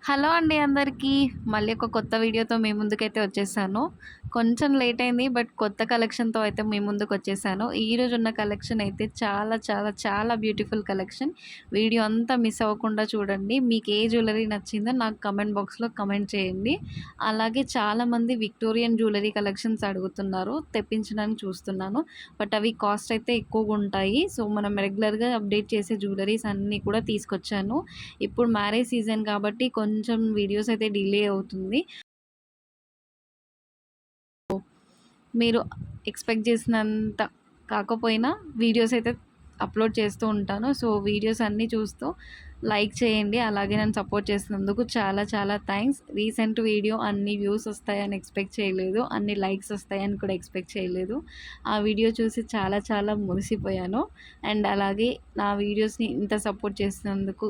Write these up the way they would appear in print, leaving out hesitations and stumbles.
Hello అండి అందరికీ. మళ్ళీ ఒక కొత్త వీడియోతో మీ ముందుకైతే వచ్చేసాను. కొంచెం లేట్ అయింది. బట్ కొత్త కలెక్షన్‌తో అయితే మీ ముందుకొచ్చేసాను. ఈరోజు ఉన్న కలెక్షన్ అయితే చాలా చాలా చాలా బ్యూటిఫుల్ కలెక్షన్. వీడియో అంతా మిస్ అవ్వకుండా చూడండి. మీకు ఏ జ్యువెలరీ నచ్చిందో నాకు కామెంట్ బాక్స్‌లో కామెంట్ చేయండి. అలాగే చాలామంది విక్టోరియన్ జ్యువెలరీ కలెక్షన్స్ అడుగుతున్నారు. తెప్పించడానికి చూస్తున్నాను. బట్ అవి కాస్ట్ అయితే ఎక్కువగుంటాయి. సో, మనం రెగ్యులర్‌గా అప్డేట్ చేసే జ్యువెలరీస్ అన్నీ కూడా తీసుకొచ్చాను. ఇప్పుడు మ్యారేజ్ సీజన్ కాబట్టి కొంచెం వీడియోస్ అయితే డిలే అవుతుంది. మీరు ఎక్స్‌పెక్ట్ చేసినంత కాకపోయినా వీడియోస్ అయితే అప్‌లోడ్ చేస్తూ ఉంటాను. సో, వీడియోస్ అన్నీ చూస్తూ లైక్ చేయండి. అలాగే నన్ను సపోర్ట్ చేసినందుకు చాలా చాలా థాంక్స్. రీసెంట్ వీడియో అన్ని వ్యూస్ వస్తాయని ఎక్స్‌పెక్ట్ చేయలేదు. అన్ని లైక్స్ వస్తాయని కూడా ఎక్స్‌పెక్ట్ చేయలేదు. ఆ వీడియో చూసి చాలా చాలా మురిసిపోయాను. అండ్ అలాగే నా వీడియోస్‌ని ఇంత సపోర్ట్ చేసినందుకు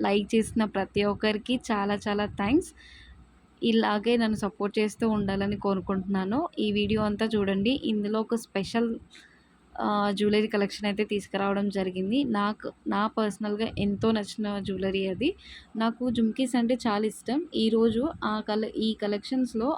లైక్ చేసిన ప్రతి ఒక్కరికి చాలా చాలా థాంక్స్. ఇలాగే నన్ను సపోర్ట్ చేస్తూ ఉండాలని కోరుకుంటున్నాను. ఈ వీడియో అంతా చూడండి. ఇందులో ఒక స్పెషల్ జ్యువెలరీ కలెక్షన్ అయితే తీసుకురావడం జరిగింది. నా పర్సనల్‌గా ఎంతో నచ్చిన జ్యువెలరీ అది. నాకు జుమ్కీస్ అంటే చాలా ఇష్టం. ఈరోజు ఈ కలెక్షన్స్‌లో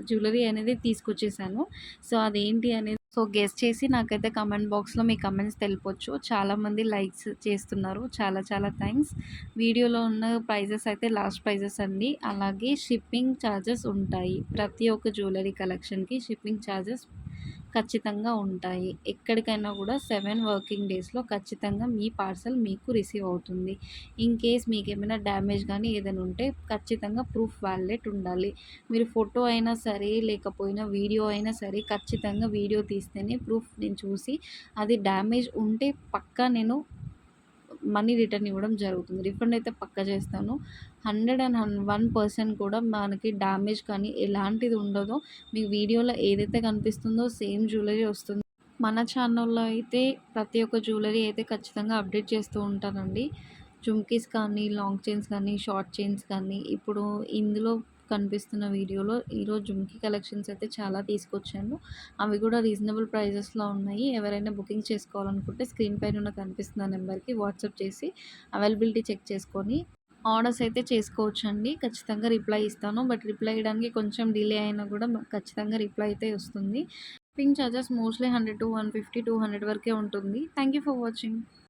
జ్యువెలరీ అనేది తీసుకొచ్చేసాను. సో, అదేంటి అనేది గెస్ చేసి నాకైతే కామెంట్ బాక్స్‌లో మీ కామెంట్స్ తెలపొచ్చు. చాలామంది లైక్స్ చేస్తున్నారు. చాలా చాలా థాంక్స్. వీడియోలో ఉన్న ప్రైజెస్ అయితే లాస్ట్ ప్రైజెస్ అండి. అలాగే షిప్పింగ్ ఛార్జెస్ ఉంటాయి. ప్రతి ఒక్క జ్యువెలరీ కలెక్షన్‌కి షిప్పింగ్ ఛార్జెస్ ఖచ్చితంగా ఉంటాయి. ఎక్కడికైనా కూడా 7 వర్కింగ్ డేస్‌లో ఖచ్చితంగా మీ పార్సెల్ మీకు రిసీవ్ అవుతుంది. ఇన్ కేస్ మీకేమైనా డ్యామేజ్ గానీ ఏదైనా ఉంటే ఖచ్చితంగా ప్రూఫ్ వాలిడేట్ ఉండాలి. మీరు ఫోటో అయినా సరే, లేకపోయినా వీడియో అయినా సరే ఖచ్చితంగా వీడియో తీస్తేనే ప్రూఫ్ నేను చూసి అది డ్యామేజ్ ఉంటే పక్కా నేను మనీ రిటర్న్ ఇవ్వడం జరుగుతుంది. రిఫండ్ అయితే పక్కా చేస్తాను. 101% కూడా మనకి డ్యామేజ్ కానీ ఎలాంటిది ఉండదో. మీకు వీడియోలో ఏదైతే కనిపిస్తుందో సేమ్ జ్యువెలరీ వస్తుంది. మన ఛానల్లో అయితే ప్రతి ఒక్క జ్యువెలరీ అయితే ఖచ్చితంగా అప్డేట్ చేస్తూ ఉంటానండి. జుమ్కీస్ కానీ, లాంగ్ చైన్స్ కానీ, షార్ట్ చైన్స్ కానీ, ఇప్పుడు ఇందులో కనిపిస్తున్న వీడియోలో ఈరోజు జుమ్కీ కలెక్షన్స్ అయితే చాలా తీసుకొచ్చాను. అవి కూడా రీజనబుల్ ప్రైజెస్‌లో ఉన్నాయి. ఎవరైనా బుకింగ్ చేసుకోవాలనుకుంటే స్క్రీన్ పైన కనిపిస్తున్న నెంబర్‌కి వాట్సాప్ చేసి అవైలబిలిటీ చెక్ చేసుకొని ఆర్డర్స్ అయితే చేసుకోవచ్చండి. ఖచ్చితంగా రిప్లై ఇస్తాను. బట్ రిప్లై ఇయ్యడానికి కొంచెం డిలే అయినా కూడా ఖచ్చితంగా రిప్లై అయితే వస్తుంది. షిప్పింగ్ చార్జెస్ మోస్ట్‌లీ 100-150-200 వరకే ఉంటుంది. Thank you for watching.